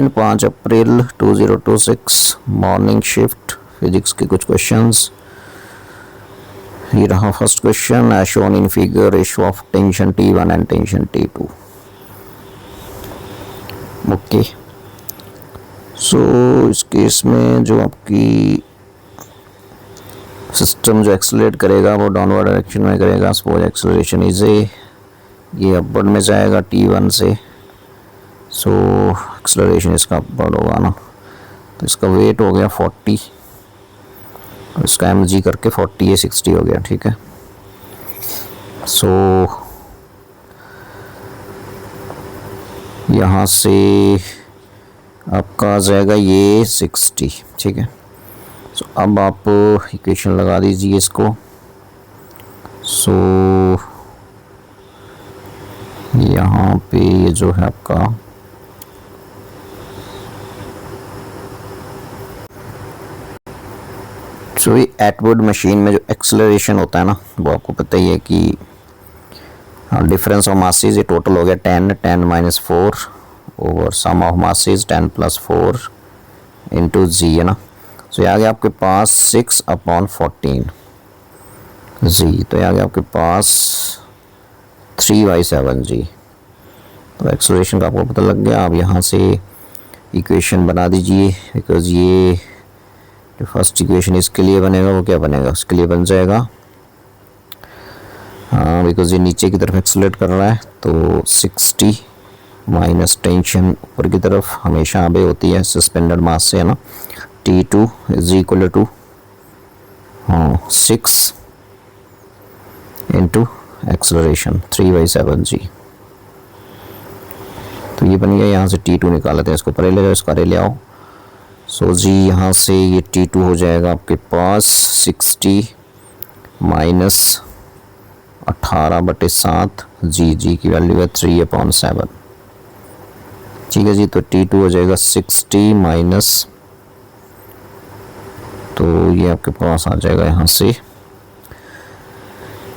इन 5 April 2026 morning shift physics के कुछ questions. ये रहा first question, as shown in figure ratio of tension T1 and tension T2। Okay, so इस case में जो आपकी सिस्टम जो एक्सेलरेट करेगा वो डाउनवर्ड डायरेक्शन में करेगा। सपोज एक्सेलरेशन इज ये अपवर्ड में जाएगा T1 से, सो एक्सेलरेशन इसका अपवर्ड होगा ना, तो इसका वेट हो गया 40 और इसका mg करके 40 ये 60 हो गया। ठीक है, सो यहाँ से आपका आ जाएगा ये 60। ठीक है, सो अब आप इक्वेशन लगा दीजिए इसको। सो यहाँ पे ये जो है आपका सो ये एटवर्ड मशीन में जो एक्सेलरेशन होता है ना, वो आपको पता ही है कि डिफरेंस ऑफ मासेस ये टोटल हो गया 10 minus 4 over sum of masses 10 plus 4 into g है ना। सो ये आ गया आपके पास 6/14 जी, तो ये आ गया आपके पास 3/7 जी। तो एक्सेलरेशन का आपको पता लग गया। आप यहाँ से इक्वेशन बना दीजिए, बिकॉज ये जो फर्स्ट इक्वेशन इसके लिए बनेगा वो क्या बनेगा, उसके लिए बन जाएगा, हाँ बिकॉज ये नीचे की तरफ एक्सेलरेट कर रहा है, तो 60 माइनस टेंशन ऊपर की तरफ हमेशा आगे होती है सस्पेंडेड मास से है ना, T2 is equal to 6 into acceleration 3/7 g. तो ये बन गया, यहाँ से T2 निकाल लेते हैं, इसको परे ले जाओ, इसका रे ले आओ। सो जी यहाँ से ये T2 हो जाएगा आपके पास 60 माइनस 18/7 जी की वैल्यू है 3/7। ठीक है जी, तो T2 हो जाएगा 60 माइनस, तो ये आपके पास आ जाएगा यहाँ से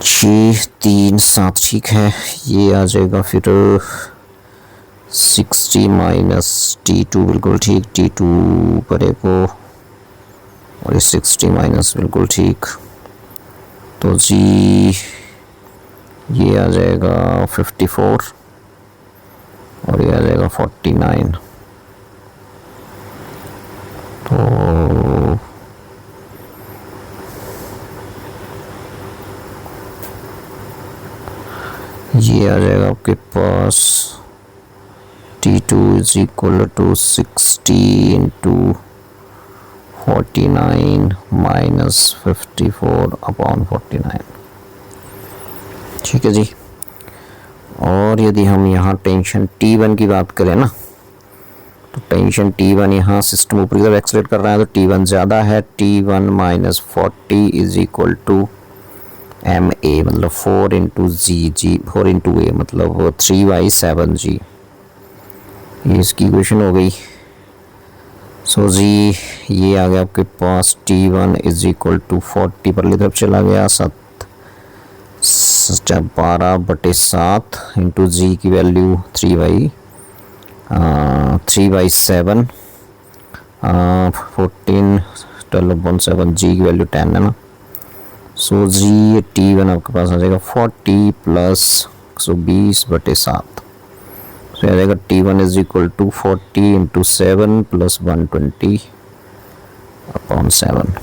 6 3 7। ठीक है, ये आ जाएगा फिर 60 माइनस T2 बिल्कुल ठीक, T2 परे को और 60 माइनस बिल्कुल ठीक, तो जी ये आ जाएगा 54 और ये आ जाएगा 49। तो ये आ जाएगा आपके पास T2 is equal to 60 into 49 minus 54/49। ठीक है जी, और यदि हम यहाँ टेंशन T1 की बात करें ना, तो टेंशन T1 यहाँ सिस्टम ऊपर की तरफ एक्सेलरेट कर रहा है, तो T1 ज़्यादा है, T1 minus 40 is equal to MA मतलब 4 इंटू जी 4 इंटू A मतलब 3/7 जी। ये इसकी इक्वेशन हो गई। सो जी ये आ गया आपके पास T1 इज इक्वल टू 40 पर की तरफ चला गया 12/7 इंटू जी की वैल्यू 3/7 14 12/7 जी की वैल्यू 10 है ना। सो जी T1 आपके पास आ जाएगा 40 प्लस 120/7। सो आ जाएगा T1 is equal to 40 into 7 plus 120/7।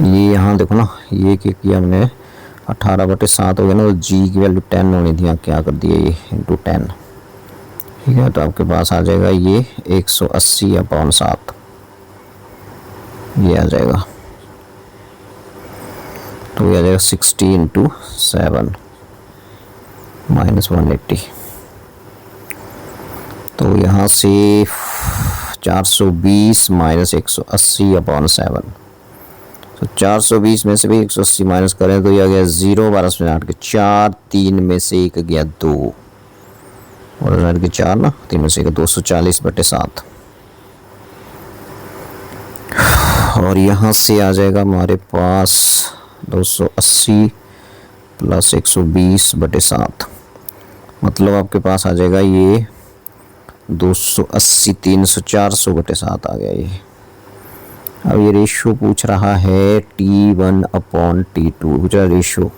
ये यहाँ देखो ना, ये क्या किया हमने 18/7 हो गया ना, तो जी की वैल्यू 10 होनी थी, यहाँ क्या कर दिया ये इंटू 10। ठीक है, तो आपके पास आ जाएगा ये 180/7 ये आ जाएगा, तो ये आ जाएगा 60 इंटू 7 माइनस 180। तो यहाँ से 420 माइनस 180/7, तो 420 में से भी 180 माइनस करें तो ये आ गया 0 12 में 8 के 4 3 में से एक गया 2 और 8 के 4 ना 3 में से एक 240/7। और यहाँ से आ जाएगा हमारे पास 280 प्लस 120/7, मतलब आपके पास आ जाएगा ये 280, 300, 400/7 आ गया ये। अब ये रेशो पूछ रहा है T1/T2, पूछ रहा है रेशो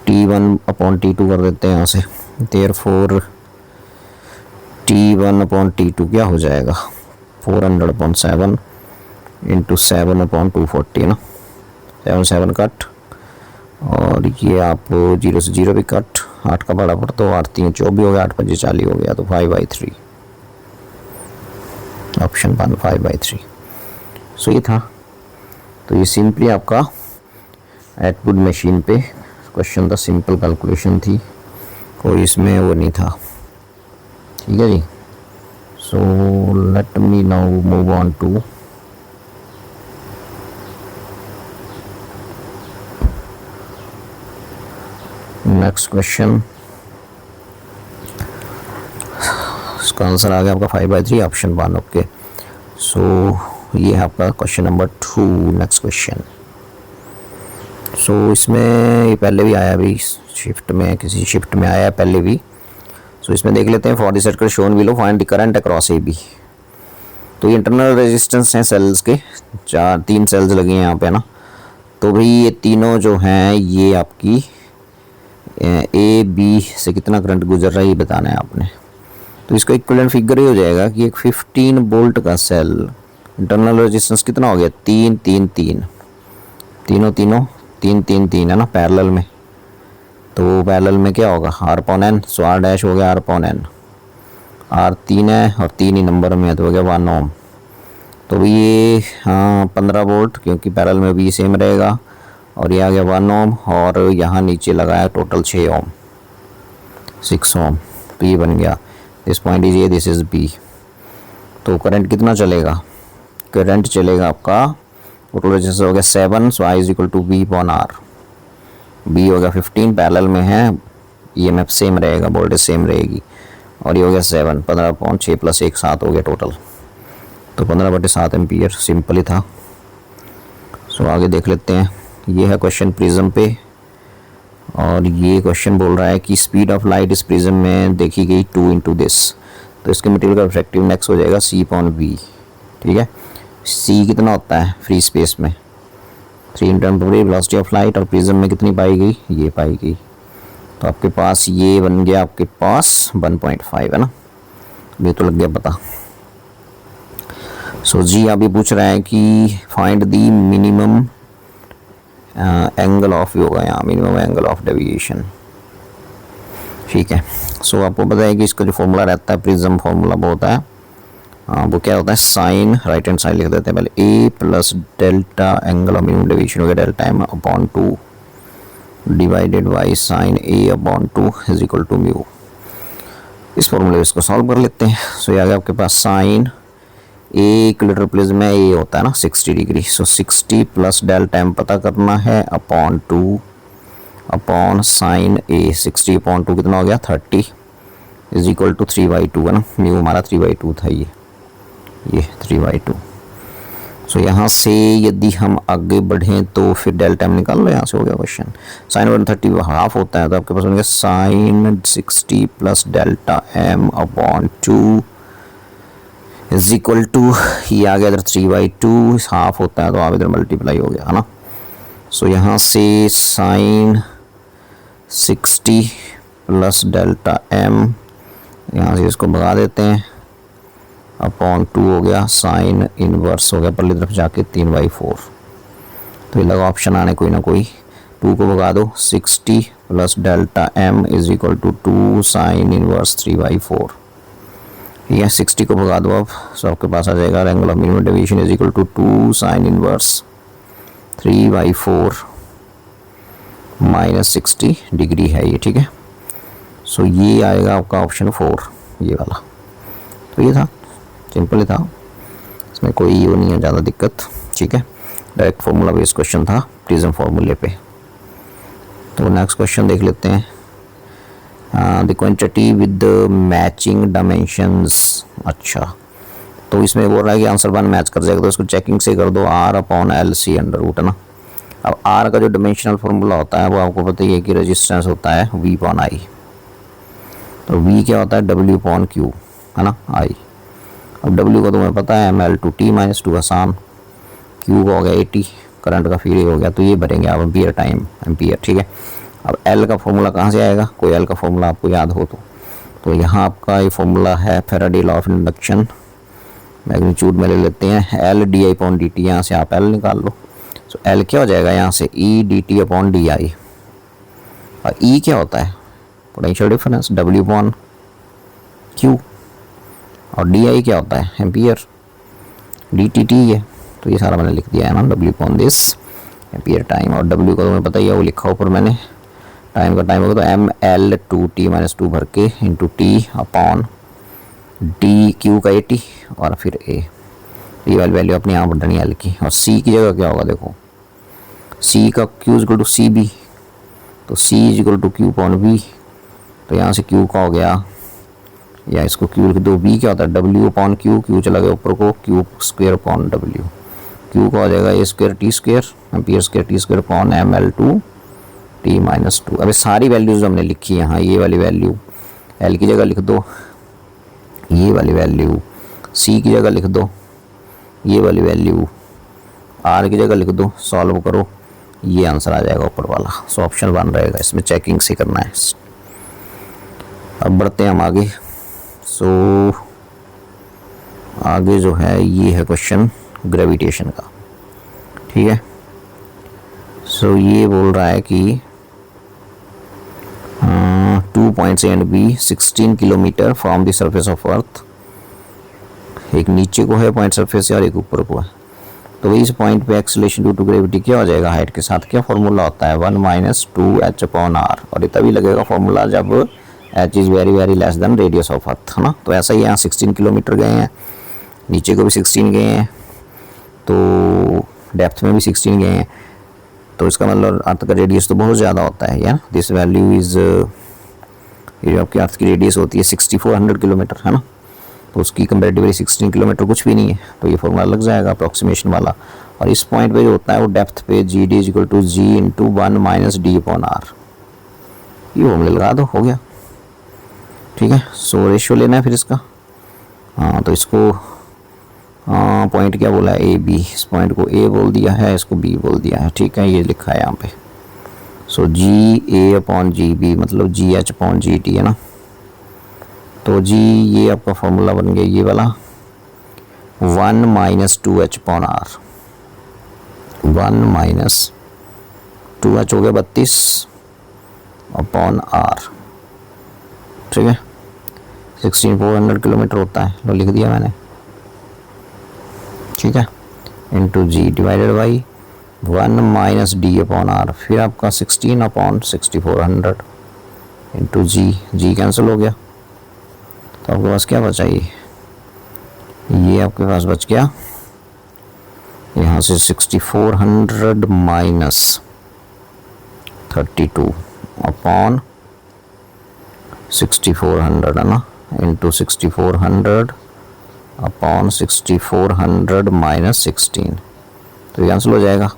T1/T2 कर देते हैं यहाँ से। देयरफॉर T1/T2 क्या हो जाएगा, 400/7 इंटू 7/240 ना, 7 कट, और ये आप 0 से 0 भी कट, 8 का बड़ा पड़ तो 8 3 24 हो गया, 8 5 40 हो गया, तो 5/3, ऑप्शन 1 5/3। सो ये था, तो ये सिंपली आपका एटवुड मशीन पे क्वेश्चन था, सिंपल कैलकुलेशन थी, कोई इसमें वो नहीं था, ठीक है जी। So let me now move on to next question. इसका आंसर आ गया आपका 5/3, ऑप्शन 1, ओके। सो ये है आपका क्वेश्चन नंबर 2। नेक्स्ट क्वेश्चन, सो इसमें ये पहले भी आया, अभी शिफ्ट में, किसी शिफ्ट में आया है पहले भी। सो इसमें देख लेते हैं, for the circuit shown below find the current across A B. तो ये इंटरनल रेजिस्टेंस हैं सेल्स के, 3 सेल्स लगे हैं यहाँ पे ना, तो भाई ये तीनों जो हैं ये आपकी ए बी से कितना करंट गुजर रहा है ये बताना है आपने। तो इसका इक्विवेलेंट फिगर ये हो जाएगा कि एक 15 वोल्ट का सेल, इंटरनल रेजिस्टेंस कितना हो गया, 3 3 3, तीनों 3 3 3 है ना पैरेलल में, तो पैरेलल में क्या होगा R/N, सो R डैश हो गया R/N, R 3 है और 3 ही नंबर में है तो हो गया 1 ओम। तो ये 15 वोल्ट, क्योंकि पैरेलल में भी सेम रहेगा, और ये आ गया 1 ओम, और यहाँ नीचे लगाया टोटल 6 ओम, 6 ओम, तो ये बन गया, this point is A, this is B. तो करंट कितना चलेगा, करंट चलेगा आपका टोटल रेजिस्टेंस हो गया 7, so I is equal to V/R, B हो गया 15, पैरेलल में है, EMF सेम रहेगा, वोल्टेज सेम रहेगी, और ये हो गया 7, 15/6 + 1 7 हो गया टोटल, तो 15/7 एम्पियर, सिंपल ही था। सो आगे देख लेते हैं, ये है क्वेश्चन प्रिज्म पे, और ये क्वेश्चन बोल रहा है कि स्पीड ऑफ लाइट इस प्रिज्म में देखी गई 2 × दिस, तो इसके मटेरियल का रिफ्रैक्टिव इंडेक्स हो जाएगा C/V, ठीक है। C कितना होता है फ्री स्पेस में, 3 × वेलोसिटी ऑफ लाइट, और प्रिज्म में कितनी पाई गई, ये पाई गई, तो आपके पास ये बन गया आपके पास 1.5 है ना, ये तो लग गया पता। सो जी अभी पूछ रहा है कि find the minimum angle of, होगा यहाँ मिनिमम एंगल ऑफ डेविएशन, ठीक है। सो आपको पता है कि इसका जो फॉर्मूला रहता है प्रिज्म फॉर्मूला वो होता है, वो क्या होता है, साइन, राइट हैंड साइड लिख देते हैं पहले, A + delta angle of minimum deviation हो गया delta M/2 divided by sine A/2 is equal to mu. इस फॉर्मूले में इसको सॉल्व कर लेते हैं। सो ये आ गया आपके पास साइन A इक्विलेटरल प्रिज्म में ये होता है ना 60 डिग्री, सो 60 + डेल्टा M पता करना है /2 अपॉन साइन A, 60/2 कितना हो गया 30 इज इक्वल टू 3/2 है ना, म्यू हमारा 3/2 था, ये 3/2। सो यहाँ से यदि हम आगे बढ़ें तो फिर डेल्टा एम निकाल लो, यहाँ से हो गया क्वेश्चन, साइन 130 हाफ होता है, तो आपके पास बन sine 60 + delta M/2 is equal to, ये आ गया इधर 3/2, हाफ होता है तो आप इधर मल्टीप्लाई हो गया है ना। सो यहाँ से साइन 60 + डेल्टा M, यहाँ से इसको भगा देते हैं, /2 हो गया, साइन इनवर्स हो गया पहले तरफ जाके 3/4, तो ये लगा ऑप्शन आने कोई ना कोई, 2 को भगा दो, 60 + delta M is equal to 2 sine inverse 3/4, ठीक है। 60 को भगा दो अब, सो आपके पास आ जाएगा angle of minimum deviation is equal to 2 sine inverse 3/4 - 60 degree है ये, ठीक है। सो ये आएगा आपका ऑप्शन 4, ये वाला। तो ये था, सिंपल ही था, इसमें कोई वो नहीं है ज़्यादा दिक्कत, ठीक है। डायरेक्ट फॉर्मूला बेस्ड क्वेश्चन था प्रिज्म फॉर्मूले पे। तो नेक्स्ट क्वेश्चन देख लेते हैं, the quantity with matching dimensions. अच्छा, तो इसमें बोल रहा है कि आंसर 1 मैच कर जाएगा, तो इसको चेकिंग से कर दो, R/LC अंडर रूट है ना, अब आर का जो डायमेंशनल फार्मूला होता है वो आपको पता ही है कि रेजिस्टेंस होता है वी अपॉन आई। तो वी क्या होता है डब्ल्यू अपॉन क्यू, है ना, आई। अब डब्ल्यू का तुम्हें पता है M L two T minus two आसान, क्यू का हो गया 80, करंट का फीड हो गया, तो ये भरेंगे आप एम्पियर टाइम एम्पियर, ठीक है। अब एल का फॉर्मूला कहाँ से आएगा, कोई एल का फॉर्मूला आपको याद हो तो यहाँ आपका ये फॉर्मूला है Faraday law of induction, magnitude में ले लेते हैं L D I upon D T, यहाँ से आप एल निकाल लो। तो एल क्या हो जाएगा यहाँ से E D T upon D I, और ई क्या होता है potential difference W upon Q, और डी आई क्या होता है एम्पियर, डी टी टी है। तो ये सारा मैंने लिख दिया है ना W upon this ampere time, और डब्ल्यू का तुम्हें पता ही है वो लिखा ऊपर मैंने, टाइम का टाइम होगा तो M L two T minus two भर के into T upon D Q का 80 और फिर ए, ये वाली वैल्यू अपनी यहाँ बढ़नी एल की। और सी की जगह क्या होगा देखो, सी का Q is equal to C V, तो C is equal to Q upon V, तो यहाँ से क्यू का हो गया, या इसको क्यू लिख दो, बी क्या होता है डब्ल्यू अपॉन क्यू, क्यू चला गया ऊपर को, Q square upon W, Q का हो जाएगा A square T square ampere square T square upon M L two T minus two. अब सारी वैल्यूज हमने लिखी है यहाँ, ये वाली वैल्यू एल की जगह लिख दो, ये वाली वैल्यू सी की जगह लिख दो, ये वाली वैल्यू आर की जगह लिख दो, सॉल्व करो, ये आंसर आ जाएगा ऊपर वाला। सो ऑप्शन 1 रहेगा, इसमें चेकिंग से करना है। अब बढ़ते हैं हम आगे। सो आगे जो है ये है क्वेश्चन ग्रेविटेशन का, ठीक है। सो ये बोल रहा है कि 2 points A and B 16 kilometre from the surface of Earth, एक नीचे को है पॉइंट सरफेस से और एक ऊपर को है, तो इस पॉइंट पे एक्सेलरेशन ड्यू टू ग्रेविटी क्या हो जाएगा, हाइट के साथ क्या फॉर्मूला होता है 1 माइनस 2h अपॉन आर, और ये तभी लगेगा फॉर्मूला जब h is very very less than radius of earth, है ना। तो ऐसा ही यहाँ 16 किलोमीटर गए हैं, नीचे को भी 16 गए हैं, तो डेप्थ में भी 16 गए हैं, तो इसका मतलब अर्थ का रेडियस तो बहुत ज़्यादा होता है, या दिस वैल्यू इज़, ये आपकी अर्थ की रेडियस होती है 6400 किलोमीटर, है ना, तो उसकी कंपेरेटिवली 16 किलोमीटर कुछ भी नहीं है, तो ये फॉर्मूला लग जाएगा अप्रॉक्सीमेशन वाला। और इस पॉइंट पे जो होता है वो डेप्थ पे g d is equal to g into 1 minus d upon R, ये फॉर्मूला लगा दो, हो गया, ठीक है। सो रेशियो लेना है फिर इसका, हाँ तो इसको पॉइंट क्या बोला है ए बी, इस पॉइंट को ए बोल दिया है, इसको बी बोल दिया है, ठीक है, ये लिखा है यहाँ पे। सो जी ए अपॉन जी बी मतलब जी एच अपॉन जी टी, है ना। तो जी ये आपका फॉर्मूला बन गया ये वाला 1 minus 2h upon are, 1 minus 2h हो गया 32 अपॉन आर, ठीक है, 16400 किलोमीटर होता है, तो लिख दिया मैंने, ठीक है, into g divided by 1 minus d upon R, फिर आपका 16 upon 6400 into g, g cancel हो गया, तो आपके पास क्या बचा, ये आपके पास बच गया यहाँ से 6400 माइनस 32 अपॉन 6400, है ना, इंटू 6400 अपॉन 6400 माइनस 16, तो कैंसिल हो जाएगा।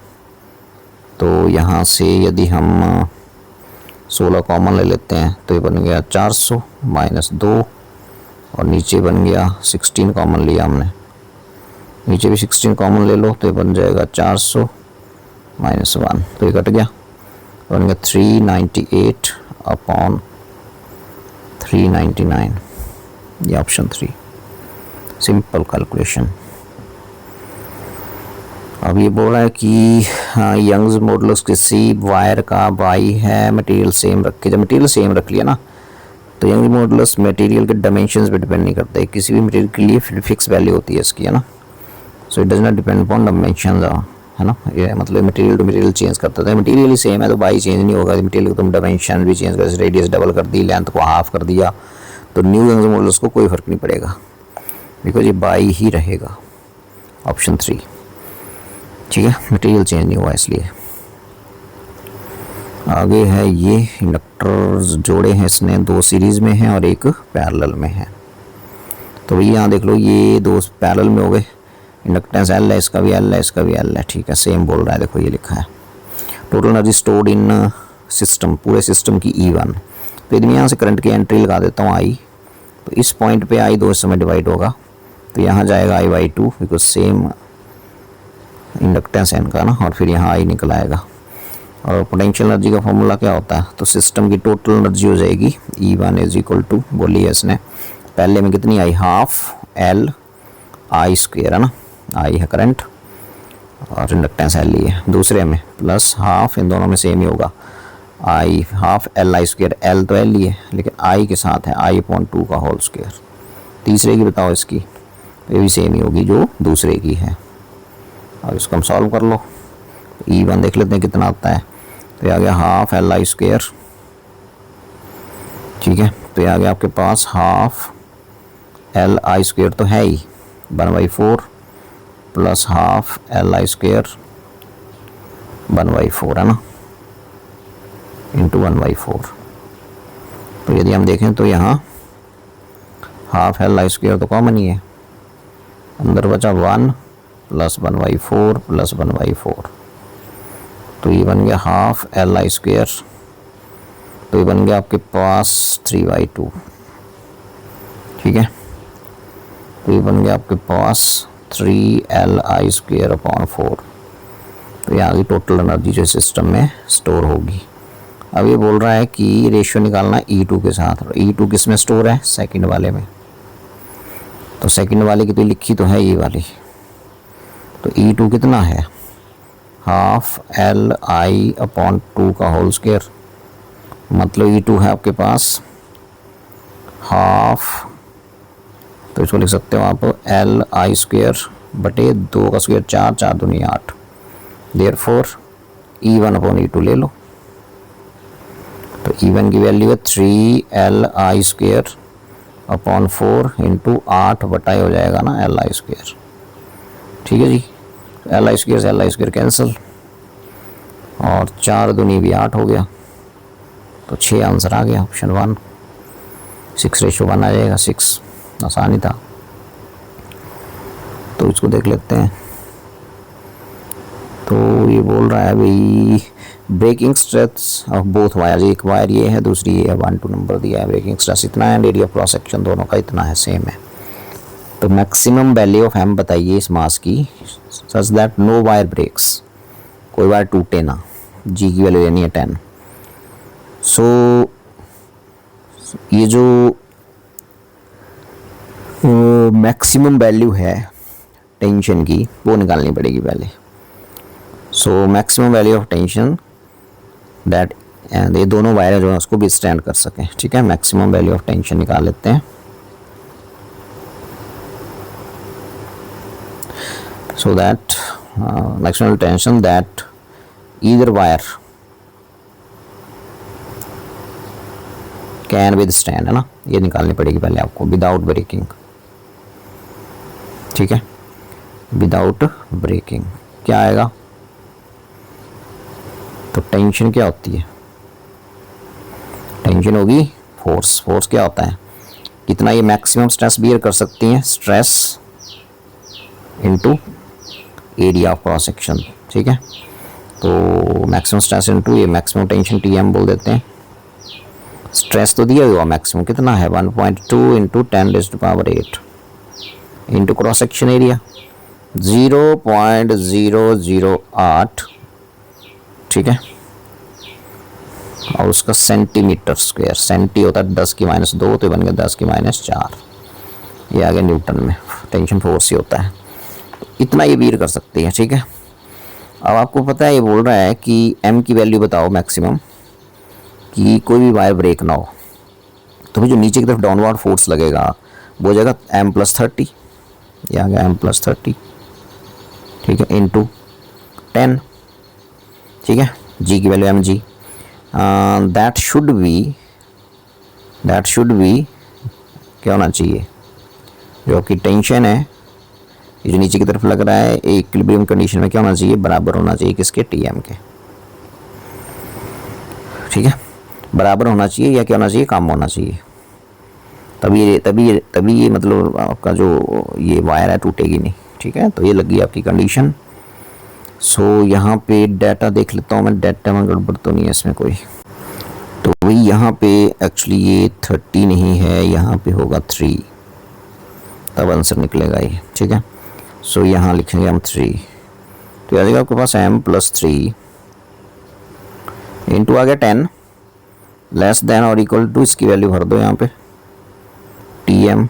तो यहाँ से यदि हम 16 कॉमन ले लेते हैं तो ये बन गया 400 माइनस 2, और नीचे बन गया 16 कॉमन लिया हमने, नीचे भी 16 कॉमन ले लो तो ये बन जाएगा 400 माइनस 1, तो ये कट गया, बन गया 398 अपॉन 399, ये ऑप्शन 3, सिंपल कैलकुलेशन। अब ये बोल रहा है कि यंग्स मॉडुलस किसी वायर का बाई है, मटेरियल सेम रखे, जब मटेरियल सेम रख लिया ना तो यंग मॉडुलस मटेरियल के डायमेंशंस पे डिपेंड नहीं करते, किसी भी मटेरियल के लिए फिक्स वैल्यू होती है इसकी, है ना। So it does not depend upon dimensions, है ना, ये मतलब मटेरियल टू मटेरियल चेंज करता है, मटेरियल ही सेम है तो बाई चेंज नहीं होगा, मटेरियल को तुम डायमेंशन भी चेंज कर, रेडियस डबल कर दी, लेंथ को हाफ कर दिया, तो न्यू यंग मॉडुलस को कोई फर्क नहीं पड़ेगा, बिकॉज ये बाई ही रहेगा, ऑप्शन 3, ठीक है, मटेरियल चेंज नहीं हुआ इसलिए। आगे है ये इंडक्टर्स जोड़े हैं इसने, 2 सीरीज़ में हैं और एक पैरेलल में है, तो भैया यहाँ देख लो ये 2 पैरेलल में हो गए, इंडक्टेंस एल है, इसका भी एल है, इसका भी एल है, ठीक है, सेम बोल रहा है, देखो ये लिखा है। Total energy stored in system, पूरे सिस्टम की E1। तो यदि मैं यहाँ से करंट की एंट्री लगा देता हूँ I, तो इस पॉइंट पे I 2 हिस्सों में डिवाइड होगा, तो यहाँ जाएगा I/2 बिकॉज सेम इंडक्टेंस है इनका ना, और फिर यहाँ I निकल आएगा। और पोटेंशियल एनर्जी का फॉर्मूला क्या होता है, तो सिस्टम की टोटल एनर्जी हो जाएगी E1 इज इक्वल टू, बोली है इसने पहले में कितनी आई, हाफ L I स्क्वेयर है ना, I है करंट और इंडक्टेंस L ही है, दूसरे में प्लस हाफ, इन दोनों में सेम ही होगा I half L I square, L तो L ही है लेकिन I के साथ है I/2 का होल स्क्वेयर। तीसरे की बताओ इसकी, ये भी सेम ही होगी जो दूसरे की है। और इसको हम सॉल्व कर लो, E1 देख लेते हैं कितना आता है, तो ये आ गया हाफ L I स्क्वेयर, ठीक है। तो ये आ गया आपके पास हाफ L I स्क्वेयर तो है ही 1/4 plus half L I square 1/4 है ना, इंटू 1/4। तो यदि हम देखें तो यहाँ हाफ L I स्क्वेयर तो कॉमन ही है, अंदर बचा 1 प्लस 1/4 प्लस 1/4, तो ये बन गया हाफ L I स्क्वेयर, तो ये बन गया आपके पास 3/2, ठीक है। तो ये बन गया आपके पास 3L I स्क्वेयर अपॉन 4। तो यहाँ की टोटल एनर्जी जो सिस्टम में स्टोर होगी। अब ये बोल रहा है कि रेशियो निकालना E2 के साथ, और E2 किस में स्टोर है, सेकंड वाले में। तो सेकंड वाले की तो लिखी तो है ये वाली, तो E2 कितना है, हाफ L I अपॉन 2 का होल स्क्वेयर, मतलब E2 है आपके पास हाफ, तो इसको लिख सकते हो आप L I स्क्वेयर बटे 2 का स्क्वेयर 4, 4 दूनी 8, देयरफॉर E1 अपॉन E2 ले लो। तो E1 की वैल्यू है 3L I square upon 4 into 8 बटा हो जाएगा ना L I स्क्वेयर, ठीक है जी। L I स्क्वेयर से L I स्क्वेयर कैंसिल, और 4 दूनी भी 8 हो गया, तो 6 आंसर आ गया ऑप्शन 1, 6:1 आ जाएगा, 6 आसानी था। तो इसको देख लेते हैं, तो ये बोल रहा है भाई breaking stress of both wire, एक वायर ये है दूसरी ये है, 1 2 नंबर दिया है, ब्रेकिंग स्ट्रेस इतना है, एरिया ऑफ क्रॉस सेक्शन दोनों का इतना है, सेम है। तो मैक्सिमम वैल्यू ऑफ M बताइए इस मास की such that no wire breaks, कोई वायर टूटे ना, G की वैल्यू लेनी है 10। सो ये जो मैक्सिमम वैल्यू है टेंशन की वो निकालनी पड़ेगी पहले। So maximum value of tension that, ये दोनों वायर जो है उसको भी स्टैंड कर सकें, ठीक है। मैक्सिमम वैल्यू ऑफ टेंशन निकाल लेते हैं। So that maximum tension that either wire can with stand, है ना, ये निकालनी पड़ेगी पहले आपको विदाउट ब्रेकिंग, ठीक है। विदाउट ब्रेकिंग क्या आएगा, तो टेंशन क्या होती है, टेंशन होगी फोर्स, फोर्स क्या होता है, कितना ये मैक्सिमम स्ट्रेस बियर कर सकती हैं, stress into area of cross section, ठीक है। तो मैक्सिमम स्ट्रेस इनटू ये मैक्सिमम टेंशन TM बोल देते हैं। स्ट्रेस तो दिया हुआ मैक्सिमम कितना है 1.2 into 10⁸ into cross section area 0.008, ठीक है। और उसका सेंटीमीटर स्क्वायर, सेंटी होता है 10⁻², तो बन गया 10⁻4, ये आ गया न्यूटन में, टेंशन फोर्स ही होता है। तो इतना ये बीर कर सकती है, ठीक है। अब आपको पता है ये बोल रहा है कि M की वैल्यू बताओ मैक्सिमम, कि कोई भी वायर ब्रेक ना हो, तो फिर जो नीचे की तरफ डाउनवर्ड फोर्स लगेगा वो हो जाएगा M+30, ये आ गया M+30, ठीक है, इंटू 10, ठीक है। G की value mg, that should be क्या होना चाहिए, जो आपकी टेंशन है ये जो नीचे की तरफ लग रहा है इक्विलिब्रियम कंडीशन में क्या होना चाहिए, बराबर होना चाहिए किसके, TM के, ठीक है। बराबर होना चाहिए या क्या होना चाहिए, कम होना चाहिए, तभी ये मतलब आपका जो ये वायर है टूटेगी नहीं, ठीक है। तो ये लगी आपकी कंडीशन। सो यहाँ पे डाटा देख लेता हूँ मैं, डाटा में गड़बड़ तो नहीं है इसमें कोई। तो वही यहाँ पे एक्चुअली ये 30 नहीं है, यहाँ पे होगा 3, तब आंसर निकलेगा ये। ठीक है, सो यहाँ लिखेंगे हम 3, तो आ जाएगा आपके पास m प्लस 3 इंटू आ गया 10 लेस देन और इक्वल टू, इसकी वैल्यू भर दो यहाँ पे tm,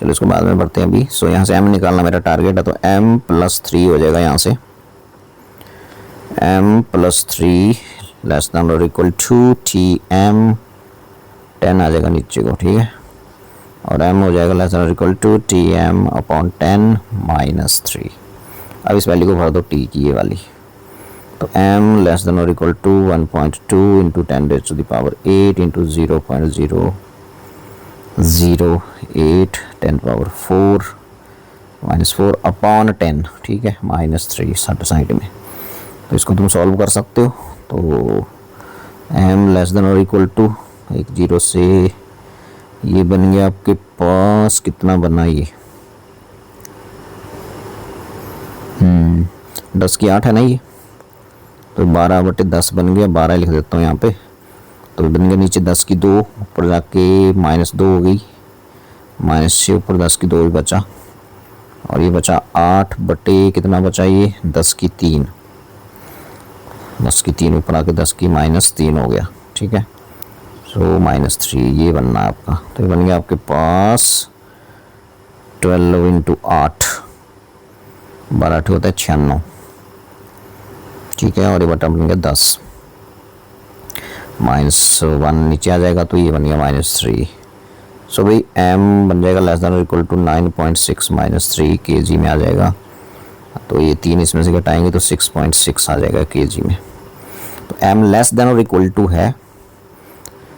चलो इसको बाद में भरते हैं अभी। सो यहाँ से m निकालना मेरा टारगेट है, तो m प्लस 3 हो जाएगा यहाँ से, m प्लस 3 लेस देन और इक्वल टू tm, 10 आ जाएगा नीचे को। ठीक है, और m हो जाएगा लेस देन और equal to tm upon 10 minus 3। अब इस वैल्यू को भर दो t की ये वाली, तो m लेस देन और equal to 1.2 into 10 raise to the power 8 into 0.008 10 power 4 minus 4 upon 10। ठीक है, माइनस 3 साइड में, तो इसको तुम सॉल्व कर सकते हो। तो m लेस देन और इक्वल टू, एक जीरो से ये बन गया आपके पास, कितना बना ये 10 की 8 है ना ये, तो 12/10 बन गया, 12 लिख देता हूँ यहाँ पे, तो बन गया नीचे 10 की 2, ऊपर जाके माइनस 2 हो गई, माइनस से ऊपर 10 की 2 भी बचा, और ये बचा 8 बटे कितना बचा ये 10 की 3, 10 की 3 ऊपर आके 10 की माइनस 3 हो गया। ठीक है, सो माइनस 3 ये बनना है आपका, तो ये बन गया आपके पास 12 इंटू 8, 12 होता है 96। ठीक है, और ये बटा बन गया 10, माइनस 1 नीचे आ जाएगा, तो ये बन गया माइनस 3। सो भाई m बन जाएगा लेस देन और इक्वल टू 9.6 माइनस 3 kg में आ जाएगा, तो ये 3 इसमें से घटाएंगे तो 6.6 आ जाएगा kg में। तो m लेस देन और इक्वल टू है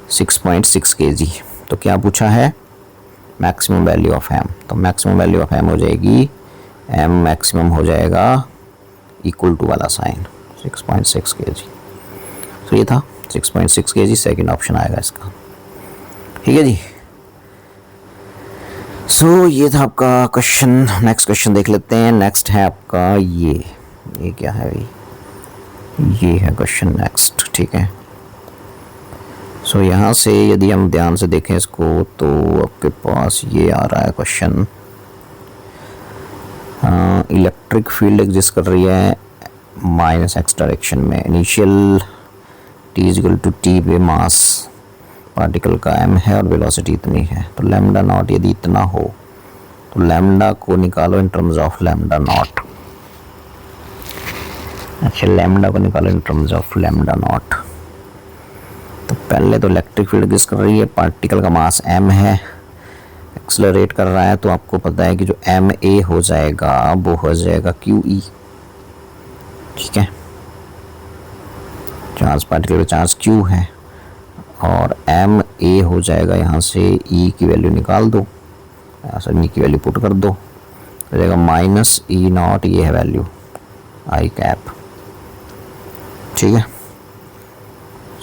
6.6 kg, तो क्या पूछा है मैक्सिमम वैल्यू ऑफ m, तो मैक्सिमम वैल्यू ऑफ m हो जाएगी, m मैक्सिमम हो जाएगा इक्वल टू वाला साइन 6.6 kg। तो ये था 6.6 kg, सेकेंड ऑप्शन आएगा इसका। ठीक है जी, सो ये था आपका क्वेश्चन। नेक्स्ट क्वेश्चन देख लेते हैं। नेक्स्ट है आपका ये क्या है भाई, ये है क्वेश्चन नेक्स्ट। ठीक है, सो यहाँ से यदि हम ध्यान से देखें इसको, तो आपके पास ये आ रहा है क्वेश्चन, इलेक्ट्रिक फील्ड एग्जिस्ट कर रही है माइनस एक्स डायरेक्शन में, initial t equal to T पे मास पार्टिकल का m है और वेलोसिटी इतनी है, तो लैम्डा नॉट यदि इतना हो तो लैम्डा को निकालो in terms of lambda naught. अच्छा, लैम्डा को निकालो in terms of lambda naught. तो पहले तो इलेक्ट्रिक फील्ड एग्जिस्ट कर रही है, पार्टिकल का मास m है, एक्सेलरेट कर रहा है, तो आपको पता है कि जो ma हो जाएगा वो हो जाएगा qe। ठीक है, चार्ज पार्टिकल का चार्ज q है, और ma हो जाएगा, यहाँ से e की वैल्यू निकाल दो, यहाँ से e की वैल्यू पुट कर दो, हो जाएगा माइनस ई नॉट, ये है वैल्यू आई कैप। ठीक है,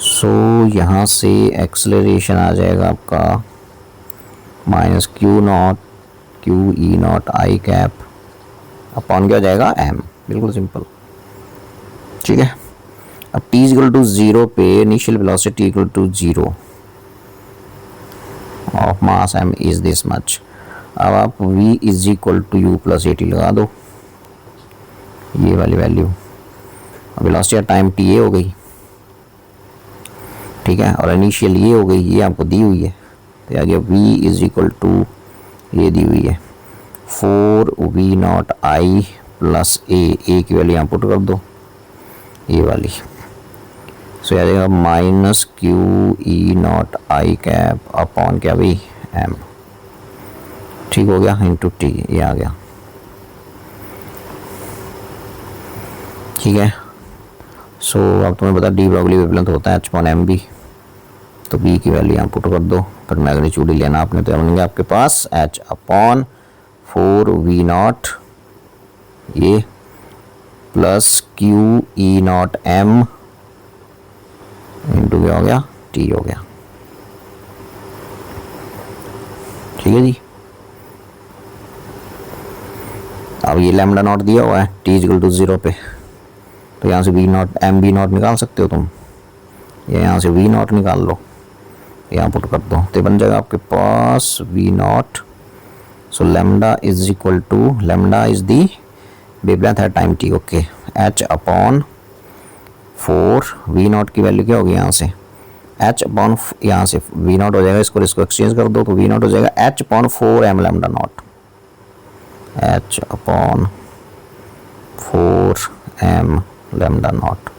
सो यहाँ से एक्सेलरेशन आ जाएगा आपका minus Q not Q e not I cap upon क्या हो जाएगा m, बिल्कुल सिंपल। ठीक है, अब t इक्वल टू 0 पे initial velocity equal to 0 of mass m is this much. अब आप v is equal to u plus a t लगा दो, ये वाली वैल्यू, वेलोसिटी टाइम t हो गई। ठीक है, और इनिशियल ये हो गई, ये आपको दी हुई है, तो आ गया v इज इक्वल टू, ये दी हुई है 4v नॉट आई प्लस ए की वैल्यू यहाँ पुट कर दो, ये वाली, सो आ जाएगा minus Q e not I cap upon क्या भाई m। ठीक हो गया, इंटू टी, ये आ गया। ठीक है, सो अब तुम्हें पता डी ब्रॉगली वेवलेंथ होता है h अपॉन m भी, तो b की वैल्यू यहाँ पुट कर दो, फिर मैग्नीट्यूड ही लेना आपने, तो बनेंगे आपके पास h अपॉन 4v नॉट ये plus Q e not m into क्या हो गया t हो गया। ठीक है जी, अब ये लैम्डा नॉट दिया हुआ है t इक्वल टू 0 पे, तो यहाँ से v not m v not निकाल सकते हो तुम, या यहाँ से वी नॉट निकाल लो, यहाँ पुट कर दो, तो बन जाएगा आपके पास V naught. So lambda is equal to, lambda is the wavelength है time T, okay, H upon 4, V naught की वैल्यू क्या होगी यहाँ से, एच अपॉन, यहाँ से वी नॉट हो जाएगा, इसको एक्सचेंज कर दो तो वी नॉट हो जाएगा h upon 4 m lambda not, h upon 4 m lambda not.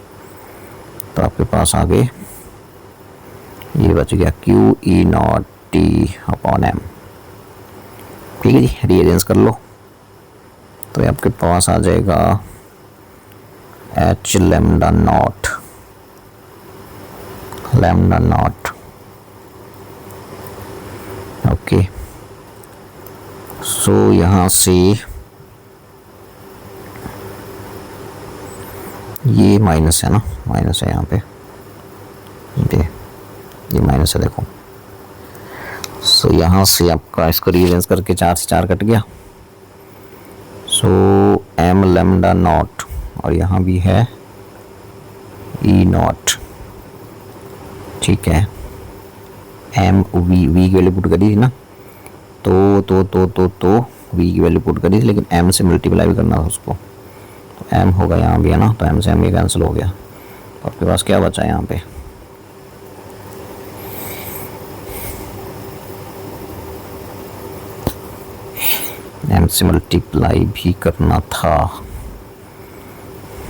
तो आपके पास आगे ये बच गया q e not t upon m. ठीक है जी, रीअरेंज कर लो तो आपके पास आ जाएगा H lambda naught, lambda naught, okay. So यहाँ से ये माइनस है ना, माइनस है यहाँ पे, ये माइनस है देखो। सो यहाँ से आपका इसको रीअरेंज करके 4 से 4 कट गया। सो एम लेमडा नॉट, और यहाँ भी है ई नॉट, ठीक है, एम वी, वी की वैल्यू पुट करी थी ना, तो वी की वैल्यू पुट करी थी, लेकिन एम से मल्टीप्लाई भी करना था उसको, तो एम होगा यहाँ भी है ना, तो एम से एम ये कैंसिल हो गया, तो आपके पास क्या बचा यहाँ पे, एम से मल्टीप्लाई भी करना था,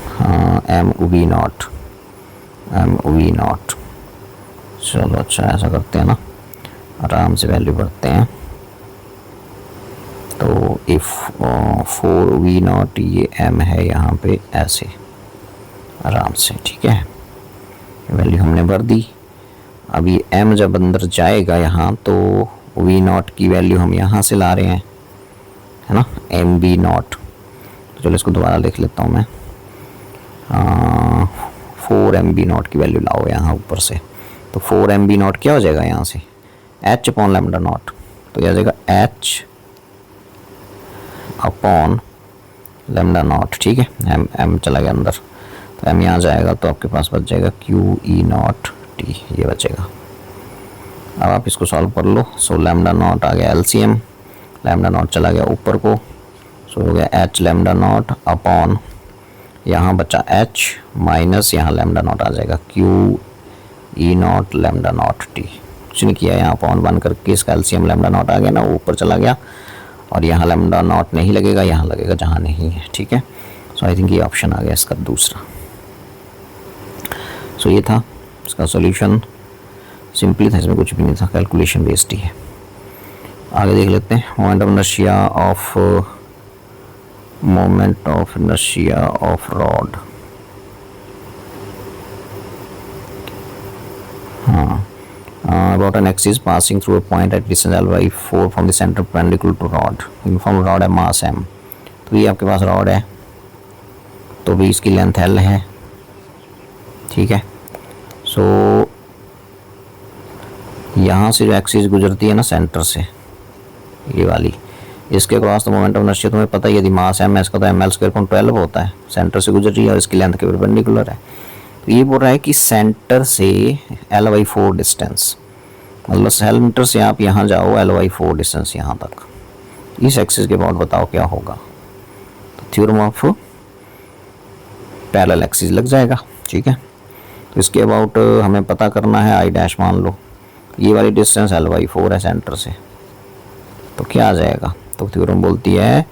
हाँ, m v not, m v not. चलो अच्छा ऐसा करते हैं ना, आराम से वैल्यू भरते हैं, तो इफ 4 वी नॉट, ये एम है यहाँ पे ऐसे आराम से, ठीक है, वैल्यू हमने भर दी। अब ये एम जब अंदर जाएगा यहाँ, तो वी नॉट की वैल्यू हम यहाँ से ला रहे हैं, है ना, एम बी नॉट। तो चलो इसको दोबारा लिख लेता हूँ मैं, 4 एम बी नॉट की वैल्यू लाओ यहाँ ऊपर से, तो 4 एम बी नॉट क्या हो जाएगा यहाँ से, एच अपॉन लेमडा नॉट, तो यह आ जाएगा एच अपॉन लेमडा नॉट, ठीक है, एम एम चला गया अंदर, तो एम यहाँ जाएगा, तो आपके पास बच जाएगा क्यू ई नॉट टी, ये बचेगा। अब आप इसको सॉल्व कर लो। सो लेमडा नॉट आ गया एलसीएम, लेमडा नॉट चला गया ऊपर को, सो हो गया एच लेमडा नॉट अपॉन, यहाँ बचा एच माइनस यहाँ लेमडा नॉट आ जाएगा Q e not lambda not T, कुछ नहीं किया, यहाँ अपॉन 1 करके इसका एलसीएम लेमडा नॉट आ गया ना, वो ऊपर चला गया, और यहाँ लेमडा नॉट नहीं लगेगा, यहाँ लगेगा जहाँ नहीं है, ठीक है। सो आई थिंक ये ऑप्शन आ गया इसका दूसरा। सो ये था इसका सॉल्यूशन, सिंपली था, इसमें कुछ भी नहीं था, कैलकुलेशन बेस्ड ही है। आगे देख लेते हैं, moment of inertia of rod. हाँ, about an axis passing through a point at distance L by 4 from the center perpendicular to rod, inform rod है मास m, तो ये आपके पास रॉड है, तो भी इसकी लेंथ L है, ठीक है। सो यहाँ से जो एक्सिस गुजरती है ना सेंटर से, ये वाली, इसके क्रॉस तो मोमेंट ऑफ इनर्शिया तुम्हें पता ही है, यदि मास m है इसका तो ml² होता है, सेंटर से गुजर रही है और इसकी लेंथ के परपेंडिकुलर है। तो ये बोल रहा है कि सेंटर से L/4 डिस्टेंस, मतलब सेंटर से आप यहाँ जाओ L/4 डिस्टेंस यहाँ तक, इस एक्सिस के बाद बताओ क्या होगा, तो थ्योरम ऑफ पैरेलल एक्सिस लग जाएगा, ठीक है। तो इसके अबाउट हमें पता करना है I' मान लो, ये वाली डिस्टेंस L/4 है सेंटर से, तो क्या आ जाएगा, तो थ्योरम बोलती है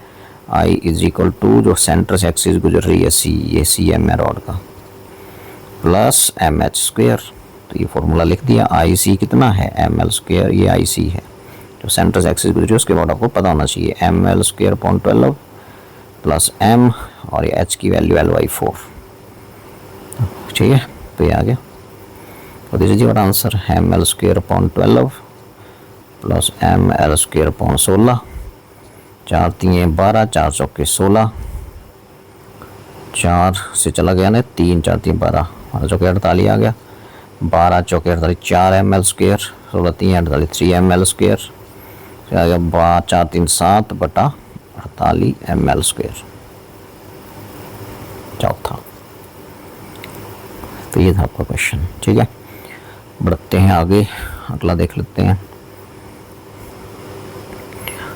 I = जो सेंटर से एक्सिस गुजर रही है C, ये CM है रॉड का, प्लस MH², तो ये फॉर्मूला लिख दिया। IC कितना है, ML², ये IC है जो सेंटर से एक्सिस गुजरी, उसके बाद आपको पता होना चाहिए ML² प्लस M, और ये H की वैल्यू L/4, ठीक है। तो ये आ गया, तो this is your answer, ML² plus ML² 4 3 12, 4 चौके 16, 4 से चला गया ना, 3 4 3 12, 12 चौके 48 आ गया, 12 चौके 48, 4 ml², 16 3 48, 3 ml², फिर आ गया 4 3 7 बटा 48 ml², चौथा। तो ये था आपका क्वेश्चन। ठीक है, बढ़ते हैं आगे, अगला देख लेते हैं।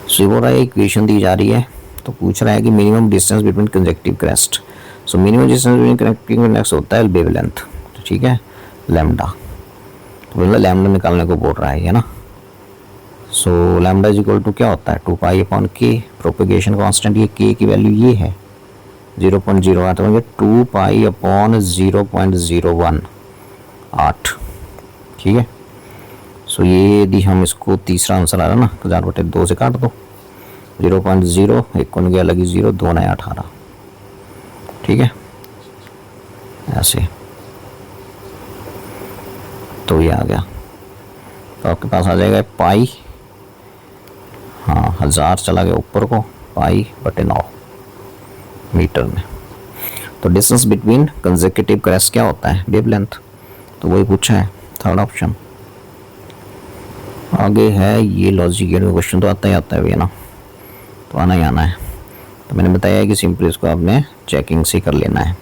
सो बोल रहा है इक्वेशन दी जा रही है, तो पूछ रहा है कि minimum distance between consecutive crest. So minimum distance between consecutive crest होता है वेवलेंथ, तो ठीक है, लैम्डा। तो मतलब लैम्डा निकालने को बोल रहा है ना। So lambda is equal to क्या होता है 2 pi upon K, propagation constant ये के की वैल्यू ये है 0.0, तो 2 पाई अपॉन 0.018। ठीक है, सो ये यदि हम इसको तीसरा आंसर आ रहा ना, 1000/2 से काट दो, 0.0 एक कौन गया लगी 0, 2 नया 18। ठीक है, ऐसे तो ये आ गया। तो आपके पास आ जाएगा पाई, हाँ 1000 चला गया ऊपर को, पाई/9 मीटर में। तो डिस्टेंस बिटवीन कंसेक्यूटिव क्रेस्ट क्या होता है वेवलेंथ, तो वही पूछा है, थर्ड ऑप्शन। आगे है ये लॉजिक क्वेश्चन, तो आता ही आता है भैया ना, तो आना ही आना है। तो मैंने बताया है कि सिंपली इसको आपने चेकिंग से कर लेना है।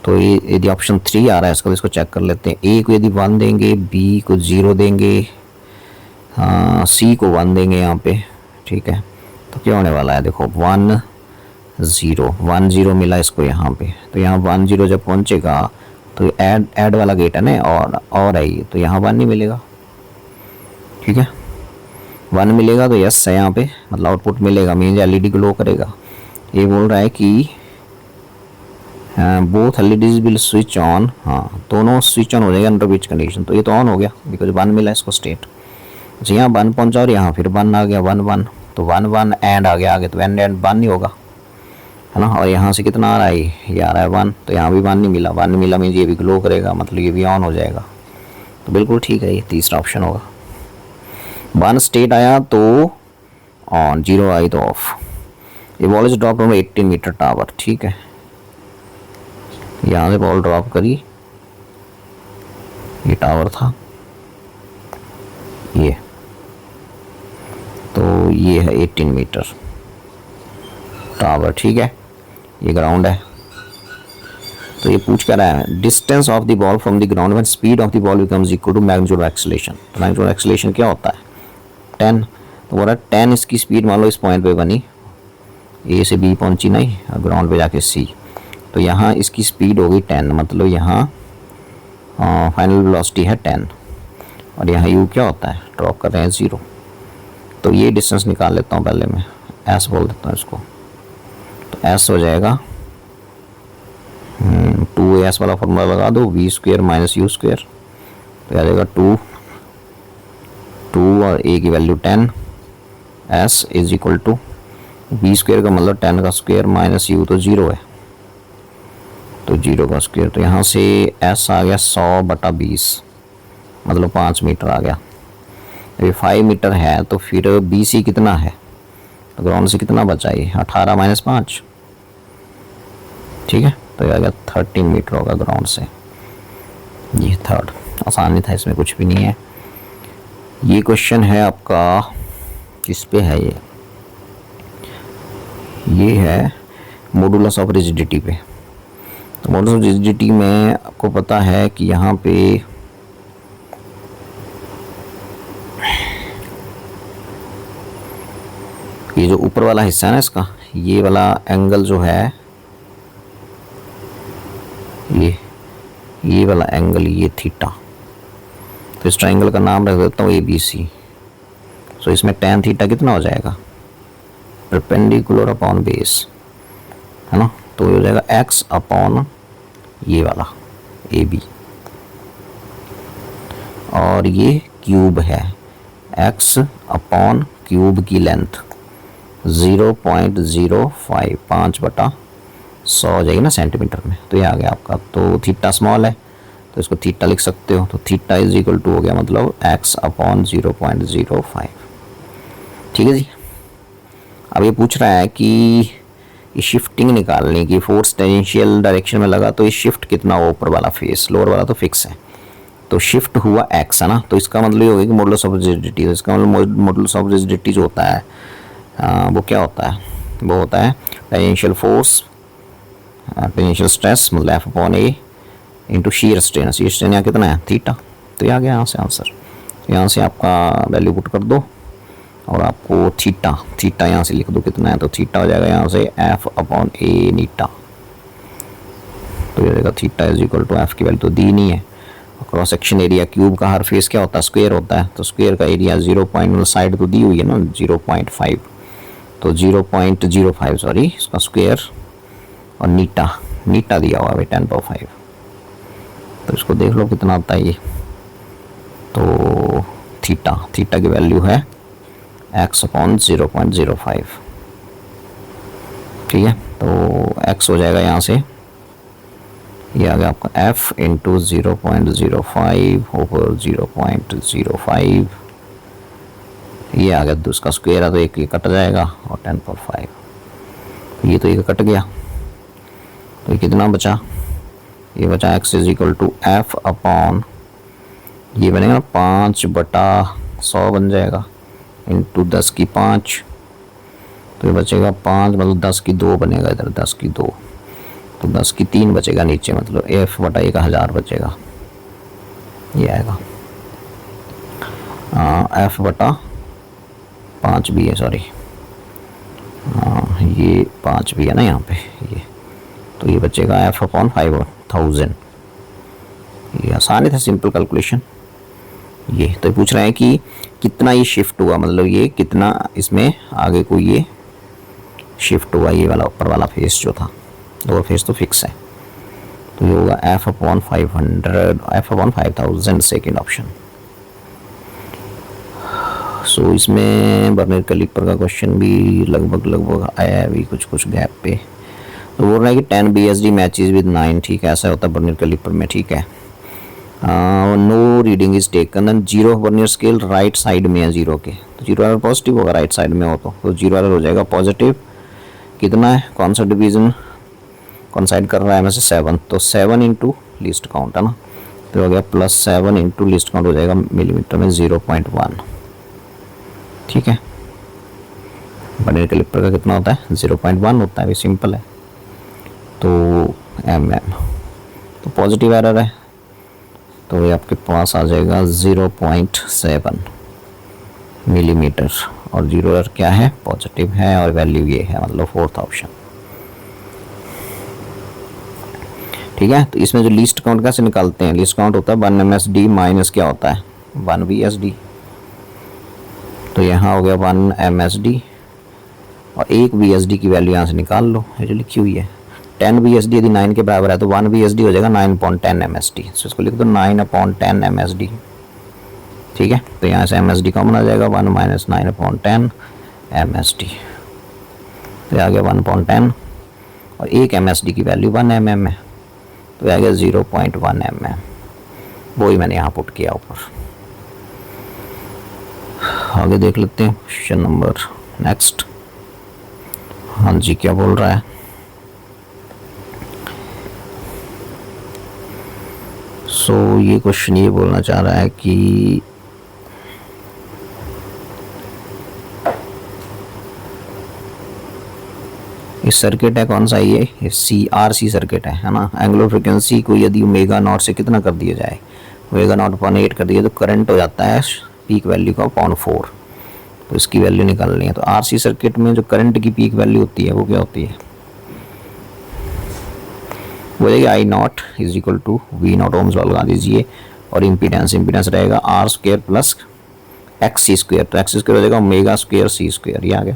तो ये यदि ऑप्शन 3 आ रहा है इसका, तो इसको चेक कर लेते हैं। ए को यदि 1 देंगे, बी को 0 देंगे, हाँ सी को 1 देंगे यहाँ पे। ठीक है, तो क्या होने वाला है देखो 1 0 मिला इसको यहाँ पे, तो यहाँ 1 0 जब पहुँचेगा तो ऐड वाला गेट है ना, और है ये, तो यहाँ 1 नहीं मिलेगा। ठीक है, 1 मिलेगा तो यस है यहाँ पे, मतलब आउटपुट मिलेगा, मीन्स एलईडी ग्लो करेगा। ये बोल रहा है कि both LEDs will switch on, हाँ दोनों स्विच ऑन हो जाएगा अंडर विच कंडीशन, तो ये तो ऑन हो गया बिकॉज 1 मिला इसको स्टेट। अच्छा यहाँ 1 पहुँचा और यहाँ फिर 1 आ गया, 1 1, तो 1 1 एंड आ गया आगे, तो एंड 1 नहीं होगा है ना। और यहाँ से कितना आ रहा है, ये आ रहा है 1, तो यहाँ भी 1 नहीं मिला, 1 नहीं मिला मीन्स ये भी ग्लो करेगा, मतलब ये भी ऑन हो जाएगा। तो बिल्कुल ठीक है, ये तीसरा ऑप्शन होगा। 1 स्टेट आया तो ऑन, 0 आई तो ऑफ। ये ball is drop from 18 metre tower. ठीक है, यहाँ से बॉल ड्रॉप करी, ये टावर था ये, तो ये है 18 मीटर टावर। ठीक है, ये ग्राउंड है। तो ये पूछ कर रहा है distance of the ball from the ground when speed of the ball becomes equal to magnitude of acceleration. तो मैग्नीट्यूड ऑफ एक्सेलरेशन क्या होता है 10, तो बोल रहा है 10 इसकी स्पीड मान लो इस पॉइंट पे बनी, ए से बी पहुंची नहीं, ग्राउंड पे जाके सी, तो यहाँ इसकी स्पीड होगी 10, मतलब यहाँ फाइनल वेलोसिटी है 10, और यहाँ यू क्या होता है ड्रॉप कर रहे हैं 0। तो ये डिस्टेंस निकाल लेता हूँ पहले मैं, एस बोल देता हूँ इसको, तो एस हो जाएगा 2as वाला फॉर्मूला लगा दो, v² - u², तो आ जाएगा 2 और a की value 10, s is equal to v² का मतलब 10 का स्क्वायर माइनस u तो 0 है, तो 0 का स्क्वायर, तो यहाँ से s आ गया 100/20, मतलब 5 मीटर आ गया। ये 5 मीटर है, तो फिर bc कितना है, तो ग्राउंड से कितना बचा ये 18 - 5। ठीक है, तो ये आ गया 13 मीटर होगा ग्राउंड से। ये थर्ड आसानी था, इसमें कुछ भी नहीं है। ये क्वेश्चन है आपका किस पे है, ये है मॉडुलस ऑफ रिजिडिटी पे। तो मॉडुलस ऑफ रिजिडिटी में आपको पता है कि यहाँ पे ये जो ऊपर वाला हिस्सा है ना इसका, ये वाला एंगल जो है, ये वाला एंगल, ये थीटा, तो इस ट्रायंगल का नाम रख देता हूँ ABC। सो इसमें tan थीटा कितना हो जाएगा परपेंडिकुलर अपॉन बेस, है ना, तो ये हो जाएगा x अपॉन ये वाला AB, और ये क्यूब है, x अपॉन क्यूब की लेंथ 0.05 5/100 हो जाएगी ना सेंटीमीटर में, तो ये आ गया आपका। तो थीटा स्मॉल है तो इसको थीटा लिख सकते हो, तो थीटा इज इक्वल टू हो गया मतलब x अपॉन 0.05। ठीक है जी। अब ये पूछ रहा है कि ये शिफ्टिंग निकालने की, फोर्स टेंजेंशियल डायरेक्शन में लगा तो ये शिफ्ट कितना हो, ऊपर वाला फेस, लोअर वाला तो फिक्स है, तो शिफ्ट हुआ x है ना, तो इसका मतलब ये होगा कि मॉडुलस ऑफ रिजिडिटी, इसका मतलब मॉडुलस ऑफ रिजिडिटी जो होता है वो क्या होता है, वो होता है टेंजेंशियल फोर्स, टेंजेंशियल स्ट्रेस मतलब F/A इंटू शीयर स्ट्रेन यहाँ कितना है थीटा। तो ये आ गया यहाँ से आंसर। यहाँ से आपका वैल्यू पुट कर दो और आपको थीटा यहाँ से लिख दो कितना है, तो थीटा हो जाएगा यहाँ से एफ अपॉन ए नीटा। तो ये जाएगा theta is equal to F की वैल्यू तो दी नहीं है। क्रॉस सेक्शन एरिया क्यूब का हर फेस क्या होता है स्क्वायर होता है, तो स्क्वायर का एरिया 0 साइड तो दी हुई है ना 0.5, तो 0.05 सॉरी इसका स्क्वायर और नीटा दिया हुआ है 10/5। तो इसको देख लो कितना आता है ये, तो थीटा की वैल्यू है x अपॉन 0.05। ठीक है, तो x हो जाएगा यहाँ से, ये आ गया आपका f इंटू 0.05 ओवर 0.05, ये आ गया उसका स्क्वायर है तो एक ये कट जाएगा और 10/5, ये तो एक कट गया। तो ये कितना बचा, ये बचा x is equal to F upon ये बनेगा ना 5/100 बन जाएगा इंटू 10 की 5, तो ये बचेगा 5 मतलब 10 की 2 बनेगा, इधर 10 की 2 तो 10 की 3 बचेगा नीचे, मतलब f/1000 बचेगा, ये आएगा f/5 भी है सॉरी, ये 5 भी है ना यहाँ पे ये, तो ये बचेगा f अपॉन 5000। ये आसान था, सिंपल कैलकुलेशन। ये तो पूछ रहे हैं कि कितना ये शिफ्ट हुआ, मतलब ये कितना इसमें आगे को ये शिफ्ट हुआ, ये वाला ऊपर वाला फेस जो था, लोअर फेस तो फिक्स है, तो ये होगा f अपॉन 5000 सेकेंड ऑप्शन। सो इसमें बर्नर कैलिपर का क्वेश्चन भी लगभग आया है अभी कुछ गैप पे। तो बोल रहा है कि 10 BSD मैचेस विद 9, ठीक है ऐसा होता है बर्नर कैलिपर में, ठीक है। No reading is taken and 0 vernier scale right side में है 0 के, तो 0 एरर पॉजिटिव होगा राइट साइड में हो तो 0 एरर हो जाएगा पॉजिटिव। कितना है, कौन सा डिवीजन कौन साइड कर रहा है में से 7, तो 7 इंटू लीस्ट काउंट है ना, तो हो गया +7 इंटू लीस्ट काउंट हो जाएगा मिलीमीटर में 0.1, ठीक है। बर्नियर कैलिपर का कितना होता है 0.1 होता है, भी सिंपल है। तो mm तो पॉजिटिव एरर है, तो ये आपके पास आ जाएगा 0.7 मिलीमीटर, और 0 एरर क्या है पॉजिटिव है, और वैल्यू ये है, मतलब 4th ऑप्शन, ठीक है। तो इसमें जो लीस्ट काउंट कैसे निकालते हैं, लीस्ट काउंट होता है 1 MSD माइनस क्या होता है 1 VSD, तो यहाँ हो गया 1 MSD और 1 VSD की वैल्यू यहाँ से निकाल लो, ये जो लिखी हुई है 10 VSD यदि 9 के बराबर है तो 1 VSD हो जाएगा 9/10 MSD, तो इसको लिख दो 9/10 MSD, ठीक है। तो यहाँ से MSD कॉमन आ जाएगा 1 - 9/10 MSD, तो आ गया 1/10 और 1 MSD की वैल्यू 1 mm है, तो आ गया 0.1 mm, वही मैंने यहाँ पुट किया ऊपर। आगे देख लेते हैं क्वेश्चन नंबर नेक्स्ट। हाँ जी क्या बोल रहा है, ये क्वेश्चन ये बोलना चाह रहा है कि इस सर्किट है कौन सा, ये CRC सर्किट है ना। एंगुलर फ्रीक्वेंसी को यदि ओमेगा नॉट से कितना कर दिया जाए, ओमेगा नॉट 0.8 कर दिया तो करंट हो जाता है पीक वैल्यू का 0.4, तो इसकी वैल्यू निकालनी है। तो RC सर्किट में जो करंट की पीक वैल्यू होती है वो क्या होती है, वो जाएगी I0 is equal to V0 ohms लगा दीजिए, और इम्पीडेंस रहेगा R² प्लस XC², तो XC² हो जाएगा ओमेगा² C², ये आ गया,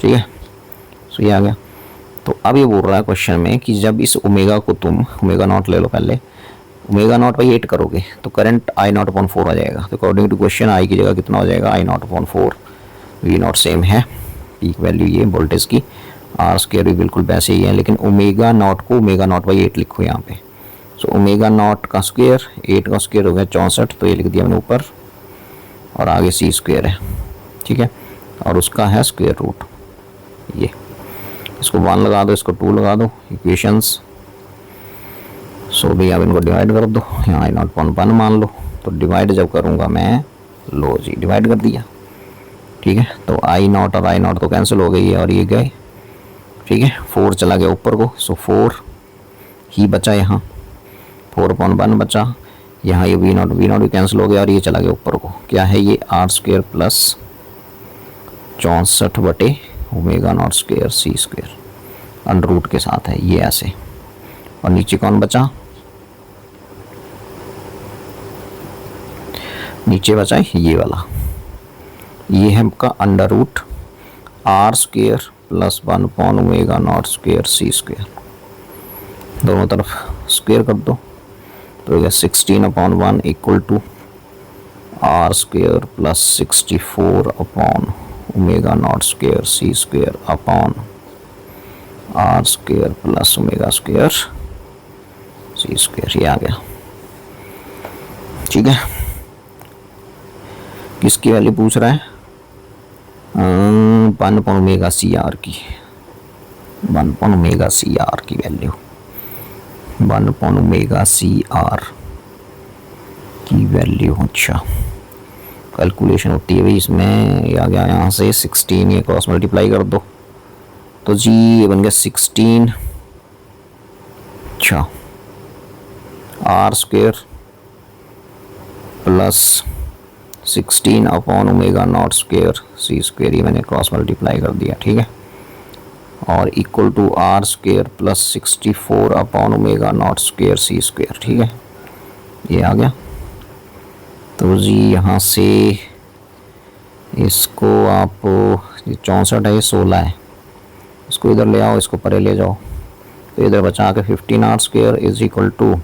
ठीक है। सो ये आ गया। तो अब ये बोल रहा है क्वेश्चन में कि जब इस ओमेगा को तुम ओमेगा नॉट ले लो, पहले ओमेगा नॉट बाई 8 करोगे तो करंट I0/4 आ जाएगा, तो अकॉर्डिंग टू क्वेश्चन I की जगह कितना हो जाएगा I0/4, V0 सेम है पीक वैल्यू ये वोल्टेज की, R² भी बिल्कुल वैसे ही है, लेकिन ओमेगा नॉट को ओमेगा नॉट बाई 8 लिखो यहाँ पे। सो ओमेगा नॉट का स्क्वायर 8 का स्क्वायर हो गया 64, तो ये लिख दिया मैंने ऊपर, और आगे C² है, ठीक है, और उसका है स्क्वायर रूट, ये इसको 1 लगा दो, इसको 2 लगा दो इक्वेशंस। सो भी अब इनको डिवाइड कर दो, यहाँ I0/1 मान लो, तो डिवाइड जब करूँगा मैं, लो जी डिवाइड कर दिया, ठीक है। तो I0 और I0 तो कैंसिल हो गई है और ये गए, ठीक है। 4 चला गया ऊपर को, सो 4 ही बचा यहाँ, 4/1 बचा, यहाँ ये वी नॉट भी कैंसिल हो गया और ये चला गया ऊपर को। क्या है ये r² प्लस 64/ओमेगा0² c² अंडर रूट के साथ है ये ऐसे। और नीचे कौन बचा, नीचे बचा ये वाला, ये है आपका under root r² plus 1/ओमेगा0² c²। दोनों तरफ स्क्वेयर कर दो तो ये 16/1 इक्वल टू r² प्लस 64/ओमेगा0² c² अपॉन r² प्लस ओमेगा² c²। ये आ गया। ठीक है, किसकी वैल्यू पूछ रहा है, 1/ओमेगा की 1/ओमेगा की वैल्यू, 1/ओमेगा की वैल्यू। अच्छा, कैलकुलेशन होती है भाई इसमें। ये आ गया यहाँ से 16, ये क्रॉस मल्टीप्लाई कर दो तो जी ये बन गया 16। अच्छा, r² प्लस 16/ओमेगा0² c², ये मैंने क्रॉस मल्टीप्लाई कर दिया। ठीक है, और इक्वल टू r² प्लस 64/ओमेगा0² c²। ठीक है, ये आ गया। तो जी यहाँ से इसको आप, ये 64 है, ये 16 है, इसको इधर ले आओ, इसको परे ले जाओ तो इधर बचा के 15r² इज इक्वल टू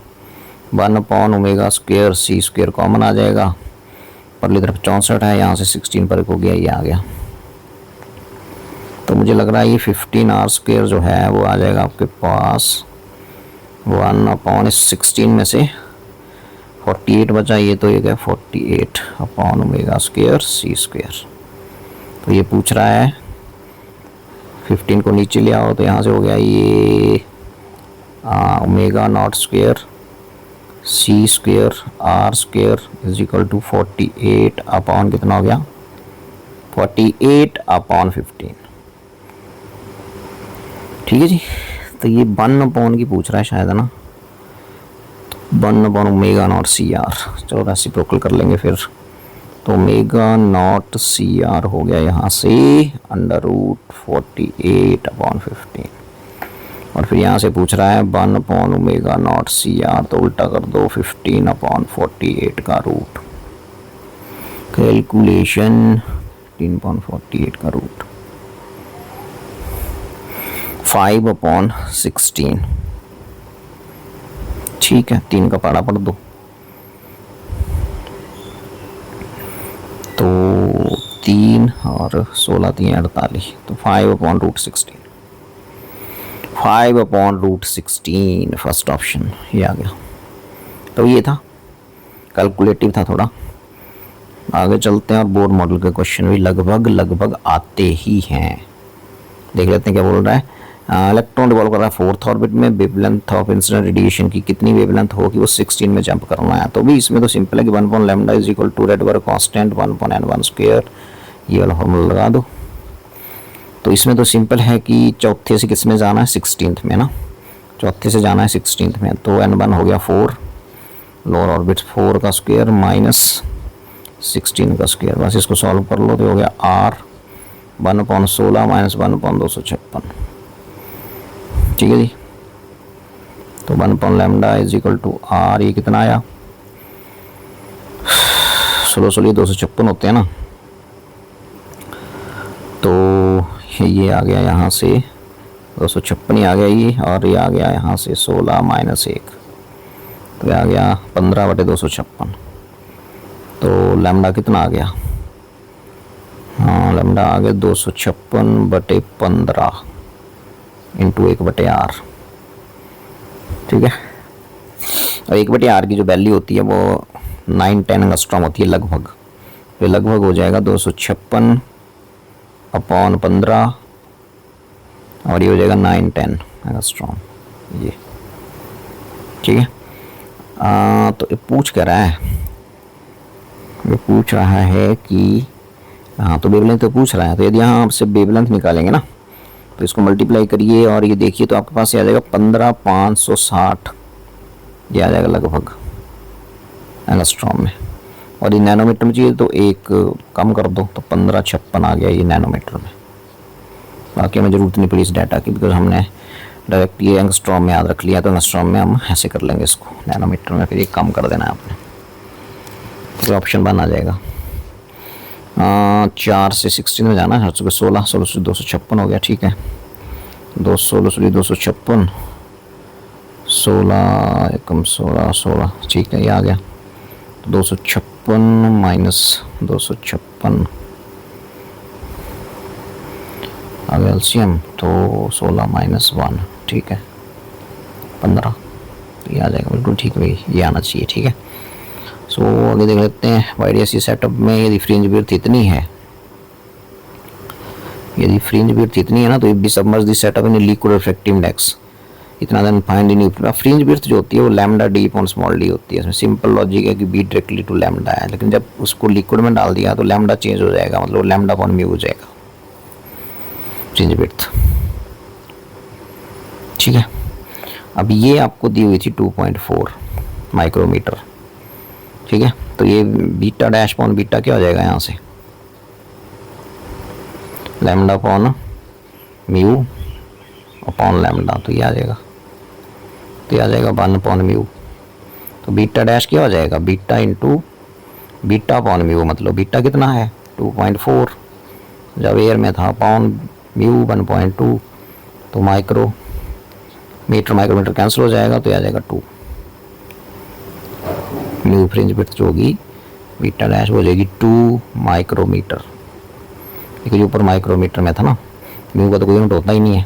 1/ओमेगा² c² कॉमन आ जाएगा। परली तरफ 64 है, यहाँ से 16 पर हो गया, ये आ गया। तो मुझे लग रहा है ये 15r² जो है वो आ जाएगा आपके पास 1/16 में से 48 बचा, ये तो ये गया 48/ओमेगा² c²। तो ये पूछ रहा है 15 को नीचे ले आओ तो यहाँ से हो गया ये ओमेगा0² c² r² is equal to 48 कितना हो गया 48/15। ठीक है जी, तो ये 1 की पूछ रहा है शायद, है ना, 1/ओमेगा0 चलो रेसिप्रोकल कर लेंगे फिर। तो ओमेगा0 हो गया यहाँ से अंडर रूट 48/15, और फिर यहाँ से पूछ रहा है 1/ओमेगा0 तो उल्टा कर दो 15/48 का रूट। कैलकुलेशन 15/48 का रूट 5/16। ठीक है, 3 का पारा पढ़ दो तो 3 और 16 3 48, तो 5/√16 5/√16 फर्स्ट ऑप्शन ये आ गया। तो ये था, कैलकुलेटिव था थोड़ा। आगे चलते हैं और बोर्ड मॉडल के क्वेश्चन भी लगभग आते ही हैं। देख लेते हैं क्या बोल रहा है। इलेक्ट्रॉन रिवॉल्व कर रहा है 4th ऑर्बिट में, वेवलेंथ ऑफ इंसिडेंट रेडिएशन की कितनी वेवलेंथ होगी वो 16 में जंप करना है। तो भी इसमें तो सिंपल है कि 1/λ is equal to Rydberg constant 1/n1², ये वाला फॉर्मूला लगा दो। तो इसमें तो सिंपल है कि चौथे से किस में जाना है 16th में ना, चौथे से जाना है 16th में। तो n1 हो गया 4, लोअर ऑर्बिट 4 का स्क्वायर माइनस 16 का स्क्वायर, बस इसको सॉल्व कर लो तो हो गया r 1/16 माइनस 1/256। ठीक है जी, तो 1/λ इज इक्वल टू r, ये कितना आया 16 256 होते हैं ना, तो ये आ गया यहाँ से 256 ही आ गया ये, और ये आ गया यहाँ से 16 माइनस 1, तो ये आ गया 15/256। तो लैम्डा कितना आ गया, हाँ लैम्डा आ गया 256/15 इंटू 1/r। ठीक है, और 1/r की जो वैल्यू होती है वो 9-10 एंगस्ट्रॉम होती है लगभग, तो लगभग हो जाएगा 256/15 और ये हो जाएगा 9-10 एंगस्ट्रॉम ये। ठीक है, तो ये पूछ कर रहा है, ये पूछ रहा है कि हाँ तो वेवलेंथ तो पूछ रहा है, तो यदि यहाँ आपसे वेवलेंथ निकालेंगे ना तो इसको मल्टीप्लाई करिए और ये देखिए तो आपके पास ये आ जाएगा 15,560 ये आ जाएगा लगभग एंगस्ट्रॉम में। और ये नैनोमीटर में चाहिए तो एक कम कर दो तो 1556 आ गया ये नैनोमीटर में। बाकी हमें ज़रूरत नहीं पड़ी इस डाटा की, बिकॉज हमने डायरेक्ट ये एंगस्ट्रॉम में याद रख लिया, तो एंगस्ट्रॉम में हम ऐसे कर लेंगे इसको नैनोमीटर में, फिर ये कम कर देना है आपने, तो ऑप्शन 1 आ जाएगा। 4 से 16 में जाना है, 16 से 256 हो गया, ठीक है। 216 से 256, 16 एकम 16, ठीक है, ये आ गया। 256 माइनस 256 आ गया एलसीएम, तो 16 माइनस 1, ठीक है, 15, तो ये आ जाएगा बिल्कुल ठीक है, ये आना चाहिए, ठीक है। सो आगे देख लेते हैं वाईडीएससी सेटअप में यदि फ्रिंज विड्थ इतनी है, यदि फ्रिंज विड्थ इतनी है ना, तो if B submerge the setup in liquid refractive index इतना, then find in fringe width जो होती है वो lambda D upon small D होती है। इसमें सिंपल लॉजिक है कि बी डायरेक्टली टू लैम्डा है, लेकिन जब उसको लिक्विड में डाल दिया तो लैम्डा चेंज हो जाएगा, मतलब लैम्डा अपॉन म्यू हो जाएगा फ्रिंज विड्थ, ठीक है। अब ये आपको दी हुई थी 2.4 माइक्रोमीटर, ठीक है। तो ये बीटा डैश अपॉन बीटा क्या हो जाएगा यहाँ से, lambda upon mu upon lambda, तो ये आ जाएगा, तो ये आ जाएगा 1 अपॉन म्यू। तो बीटा डैश क्या हो जाएगा, beta into beta upon mu, मतलब बीटा कितना है 2.4, जब एयर में था, अपॉन म्यू 1.2, तो माइक्रोमीटर कैंसिल हो जाएगा, तो ये आ जाएगा 2। म्यू फ्रिंज विड्थ जो होगी बीटा डैश हो जाएगी 2 माइक्रोमीटर, क्योंकि ऊपर माइक्रोमीटर में था ना, म्यू का तो कोई यूनिट होता ही नहीं है,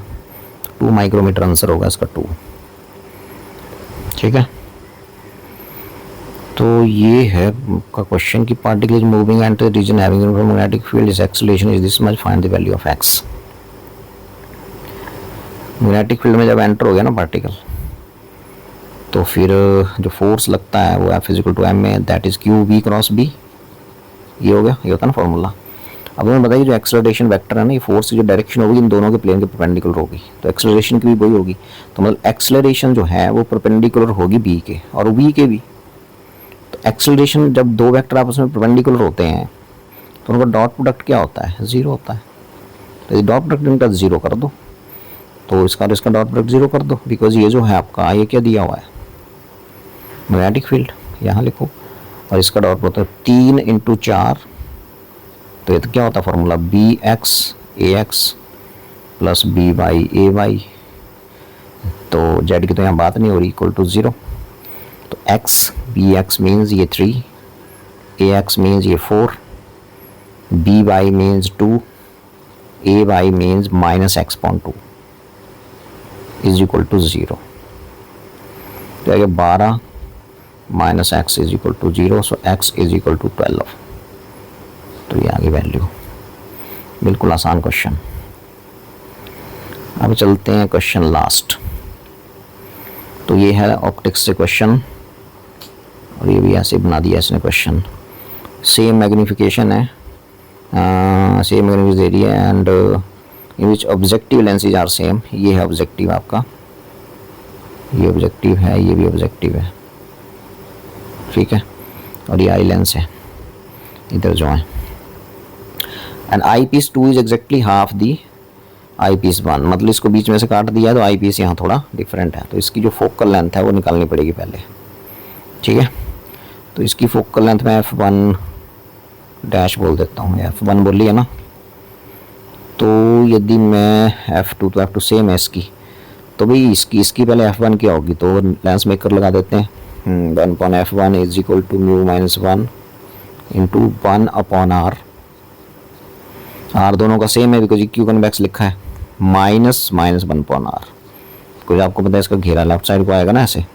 2 माइक्रोमीटर आंसर होगा इसका 2, ठीक है। तो ये है का क्वेश्चन की particle is moving and region having magnetic field is acceleration is this much, find the value of x. Magnetic field में जब एंटर हो गया ना पार्टिकल, तो फिर जो फोर्स लगता है वो F इक्वल टू एम में, that is q v cross B, ये हो गया, ये होता है ना फॉर्मूला। अब हमें बताइए जो एक्सेलरेशन वेक्टर है ना, ये फोर्स की जो डायरेक्शन होगी इन दोनों के प्लेन के परपेंडिकुलर होगी, तो एक्सेलरेशन की भी वही होगी, तो मतलब एक्सेलरेशन जो है वो परपेंडिकुलर होगी बी के और वी के भी। तो एक्सेलरेशन जब दो वेक्टर आपस में परपेंडिकुलर होते हैं तो उनका डॉट प्रोडक्ट क्या होता है, 0 होता है। तो डॉट प्रोडक्ट इनका 0 कर दो, तो इसका डॉट प्रोडक्ट 0 कर दो, बिकॉज ये जो है आपका ये क्या दिया हुआ है मैग्नेटिक फील्ड, यहाँ लिखो, और इसका डॉट होता है 3 × 4, तो ये तो क्या होता है फॉर्मूला, बी एक्स ए एक्स प्लस बी वाई ए वाई, तो जेड की तो यहाँ बात नहीं हो रही, इक्वल टू 0। तो एक्स बी एक्स मीन्स ये 3, ए एक्स मीन्स ये 4, b y means 2, a y means -x/2 is equal to 0। तो आगे 12 minus x is equal to 0, so x is equal to 12। तो ये आगे वैल्यू, बिल्कुल आसान क्वेश्चन। अब चलते हैं क्वेश्चन लास्ट। तो ये है ऑप्टिक्स से क्वेश्चन, और ये भी ऐसे बना दिया इसने क्वेश्चन, सेम मैग्नीफिकेशन है, सेम मैग्नीफिकेशन दे रही है, and in which objective lenses are same. ये है ऑब्जेक्टिव आपका, ये ऑब्जेक्टिव है, ये भी ऑब्जेक्टिव है, ठीक है, और ये आई लेंस है इधर जो है, and eyepiece 2 is exactly half the eyepiece 1, मतलब इसको बीच में से काट दिया है तो आई पीस यहाँ थोड़ा डिफरेंट है, तो इसकी जो फोकल लेंथ है वो निकालनी पड़ेगी पहले, ठीक है। तो इसकी फोकल लेंथ में f1 डैश बोल देता हूँ, f1 बोल लिया ना। तो यदि मैं f2, तो f2 सेम है इसकी, तो भाई इसकी पहले f1 क्या होगी, तो लेंस मेकर लगा देते हैं, 1/f1 is equal to mu -1 into 1/r, r दोनों का सेम है बिकॉज क्यू कन्वेक्स लिखा है, -1/r, कुछ आपको पता है इसका घेरा लेफ्ट साइड को आएगा ना ऐसे,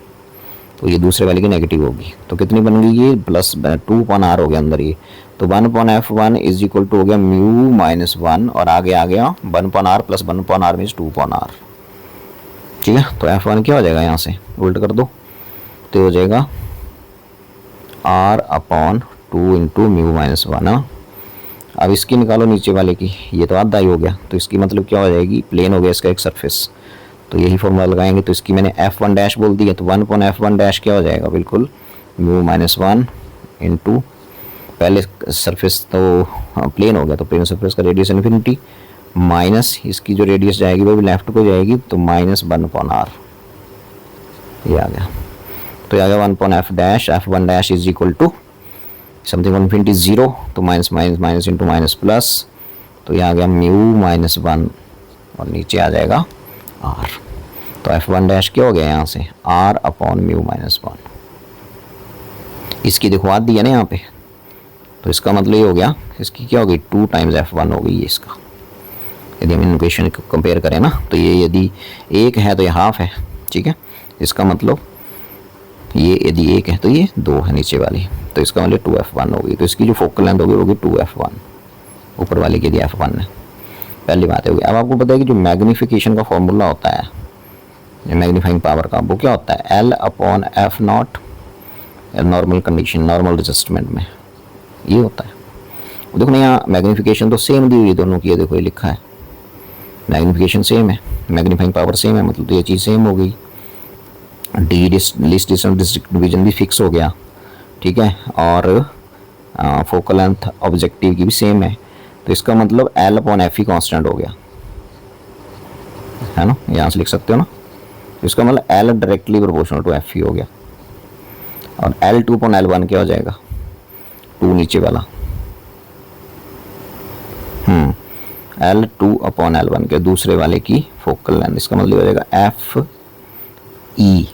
तो ये दूसरे वाले की नेगेटिव होगी, तो कितनी बन गई ये +2/r हो गया अंदर ये, तो 1/f1 इज इक्वल टू हो गया म्यू -1, और आगे आ गया 1/r plus 1/r means 2/r, ठीक है। तो f1 क्या हो जाएगा, यहाँ से उल्ट कर दो, तो हो जाएगा r/2 इंटू म्यू -1। अब इसकी निकालो नीचे वाले की, ये तो आधा ही हो गया, तो इसकी मतलब क्या हो जाएगी, प्लेन हो गया इसका एक सरफेस, तो यही फॉर्मूला लगाएंगे। तो इसकी मैंने f1 डैश बोल दिया, तो 1/f1 डैश क्या हो जाएगा, बिल्कुल म्यू माइनस 1 इंटू, पहले सरफेस तो प्लेन हो गया, तो प्लेन सरफेस का रेडियस इन्फिनिटी माइनस इसकी जो रेडियस जाएगी वो भी लेफ्ट को जाएगी, तो -1/r ये आ गया। तो ये आ गया 1/f dash f1 dash is equal to something infinity 0, तो minus minus minus into minus plus, तो ये आ गया म्यू -1 और नीचे आ जाएगा r। तो f1 डैश क्या हो गया यहाँ से r/μ-1। इसकी देखो आद दिया ना यहाँ पे, तो इसका मतलब ये हो गया, इसकी क्या हो गई 2 टाइम्स f1 हो गई ये इसका। यदि हम इक्वेशन को कंपेयर करें ना, तो ये यदि 1 है तो ये हाफ है, ठीक है। इसका मतलब ये यदि 1 है तो ये 2 है नीचे वाली, तो इसका मतलब 2f1 होगी। तो इसकी जो फोकल लेंथ होगी वो होगी 2f1, ऊपर वाली की यदि f1 है, पहली बात होगी। अब आपको पता है कि जो मैग्नीफिकेशन का फॉर्मूला होता है, मैग्नीफाइंग पावर का, वो क्या होता है L/f0 normal condition, normal adjustment में ये होता है। देखो ना यहाँ मैग्नीफिकेशन तो सेम दी हुई है दोनों की, देखो ये लिखा है मैग्नीफिकेशन सेम है, मैग्नीफाइंग पावर सेम है, मतलब तो ये चीज़ सेम हो गई। डी लिस्ट डिस्टेंस डिवीजन भी फिक्स हो गया, ठीक है, और फोकल लेंथ ऑब्जेक्टिव की भी सेम है, तो इसका मतलब L/f ही कांस्टेंट हो गया है ना, यहाँ से लिख सकते हो ना। तो इसका मतलब L directly proportional to f ही हो गया, और L/L1 क्या हो जाएगा 2 नीचे वाला, L/L1 के दूसरे वाले की फोकल लेंथ, इसका मतलब हो जाएगा F(E),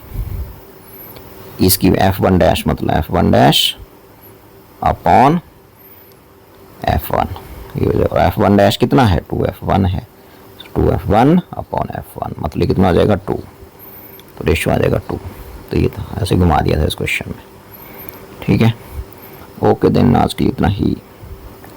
इसकी f1 डैश मतलब f1 डैश अपॉन f1, ये हो जाएगा। f1 डैश कितना है 2f1 है, 2f1 अपॉन f1 मतलब कितना हो जाएगा 2, तो रेशियो आ जाएगा 2। तो ये था, ऐसे घुमा दिया था इस क्वेश्चन में, ठीक है। ओके देन आज के लिए इतना ही।